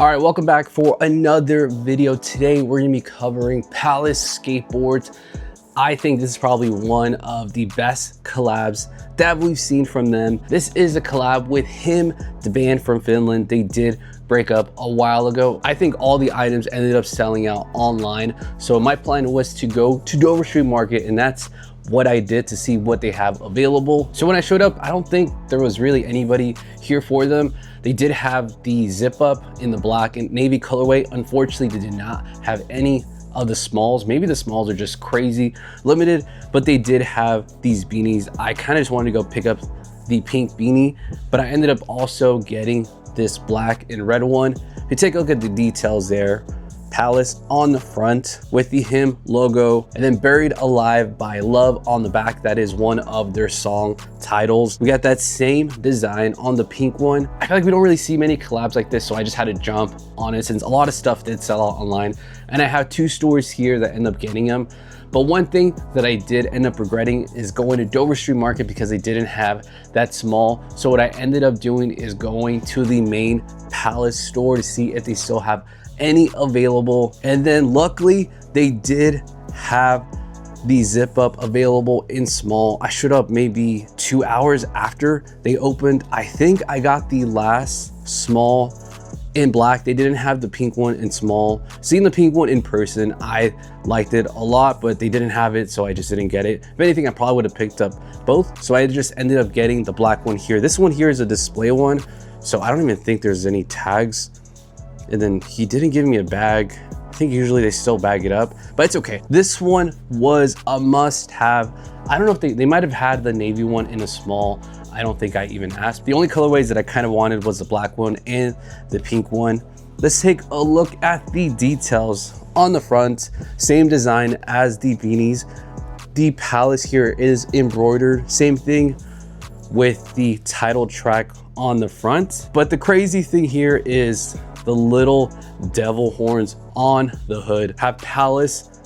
All right, welcome back for another video. Today we're gonna be covering Palace Skateboards. I think this is probably one of the best collabs that we've seen from them. This is a collab with him, the band from Finland. They did break up a while ago. I think all the items ended up selling out online. So my plan was to go to Dover Street Market, and that's what I did to see what they have available. So when I showed up, I don't think there was really anybody here for them. They did have the zip up in the black and navy colorway. Unfortunately, they did not have any of the smalls. Maybe the smalls are just crazy limited, but they did have these beanies. I kind of just wanted to go pick up the pink beanie, but I ended up also getting this black and red one. If you take a look at the details there, Palace on the front with the him logo, and then Buried Alive by Love on the back. That is one of their song titles. We got that same design on the pink one. I feel like we don't really see many collabs like this, so I just had to jump on it since a lot of stuff did sell out online. And I have two stores here that end up getting them. But one thing that I did end up regretting is going to Dover Street Market because they didn't have that small. So what I ended up doing is going to the main Palace store to see if they still have any available. And then luckily they did have the zip up available in small. I showed up maybe 2 hours after they opened. I think I got the last small in black. They didn't have the pink one in small. Seeing the pink one in person, I liked it a lot, but they didn't have it, so I just didn't get it. If anything, I probably would have picked up both. So I just ended up getting the black one here. This one here is a display one, so I don't even think there's any tags. And then he didn't give me a bag. I think usually they still bag it up, but it's okay. This one was a must have. I don't know if they might have had the navy one in a small. I don't think I even asked. The only colorways that I kind of wanted was the black one and the pink one. Let's take a look at the details on the front. Same design as the beanies. The Palace here is embroidered. Same thing with the title track on the front. But the crazy thing here is the little devil horns on the hood have Palace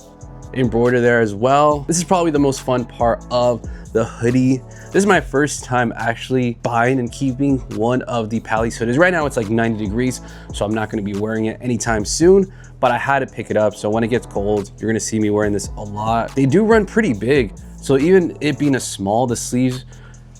embroidered there as well. This is probably the most fun part of the hoodie. This is my first time actually buying and keeping one of the Palace hoodies. Right now it's like 90 degrees, so I'm not gonna be wearing it anytime soon, but I had to pick it up. So when it gets cold, you're gonna see me wearing this a lot. They do run pretty big. So even it being a small, the sleeves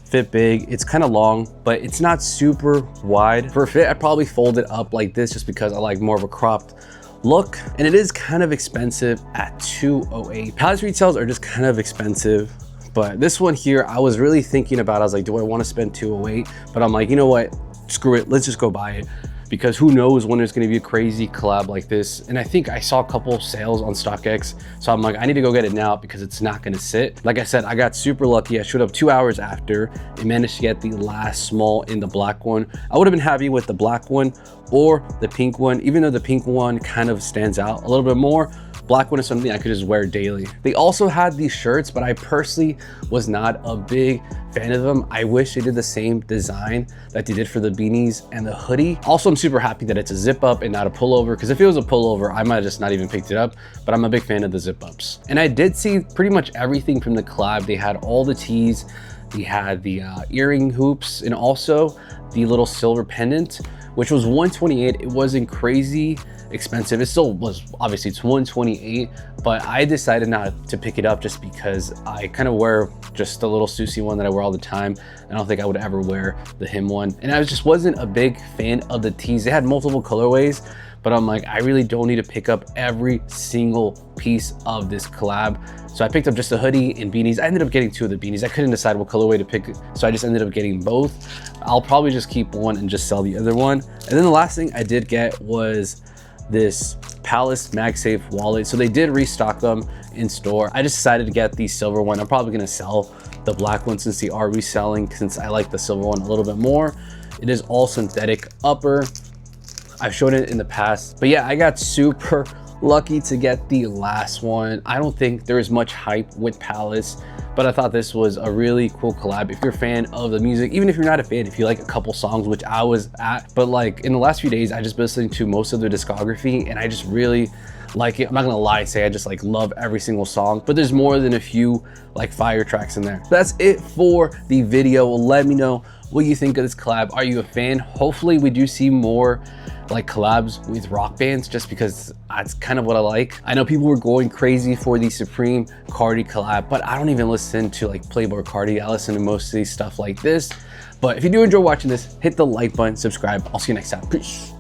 fit big. It's kind of long, but it's not super wide. For fit, I probably fold it up like this just because I like more of a cropped look. And it is kind of expensive at $208. Palace retails are just kind of expensive, but this one here, I was really thinking about, I was like, do I want to spend $208? But I'm like, you know what? Screw it, let's just go buy it. Because who knows when there's gonna be a crazy collab like this. And I think I saw a couple sales on StockX. So I'm like, I need to go get it now because it's not gonna sit. Like I said, I got super lucky. I showed up 2 hours after and managed to get the last small in the black one. I would have been happy with the black one or the pink one, even though the pink one kind of stands out a little bit more. Black one is something I could just wear daily. They also had these shirts, but I personally was not a big fan of them. I wish they did the same design that they did for the beanies and the hoodie. Also, I'm super happy that it's a zip up and not a pullover, because if it was a pullover, I might have just not even picked it up, but I'm a big fan of the zip ups. And I did see pretty much everything from the collab. They had all the tees, they had the earring hoops, and also the little silver pendant, which was $128. It wasn't crazy expensive. It still was, obviously it's $128, but I decided not to pick it up just because I kind of wear just the little Susie one that I wear all the time. I don't think I would ever wear the him one. And I just wasn't a big fan of the tees. They had multiple colorways, but I'm like, I really don't need to pick up every single piece of this collab. So I picked up just a hoodie and beanies. I ended up getting two of the beanies. I couldn't decide what colorway to pick, so I just ended up getting both. I'll probably just keep one and just sell the other one. And then the last thing I did get was this Palace MagSafe wallet. So they did restock them in store. I just decided to get the silver one. I'm probably gonna sell the black one since they are reselling, since I like the silver one a little bit more. It is all synthetic upper. I've shown it in the past, but yeah, I got super lucky to get the last one. I don't think there is much hype with Palace, but I thought this was a really cool collab. If you're a fan of the music, even if you're not a fan, if you like a couple songs, which I was at, but like in the last few days, I just been listening to most of their discography, and I just really like it. I'm not gonna lie, say I just like love every single song, but there's more than a few like fire tracks in there. So that's it for the video. Let me know what you think of this collab. Are you a fan? Hopefully we do see more like collabs with rock bands, just because that's kind of what I like. I know people were going crazy for the Supreme Cardi collab, but I don't even listen to like Playboi Carti. I listen to mostly stuff like this. But if you do enjoy watching this, hit the like button, subscribe. I'll see you next time. Peace.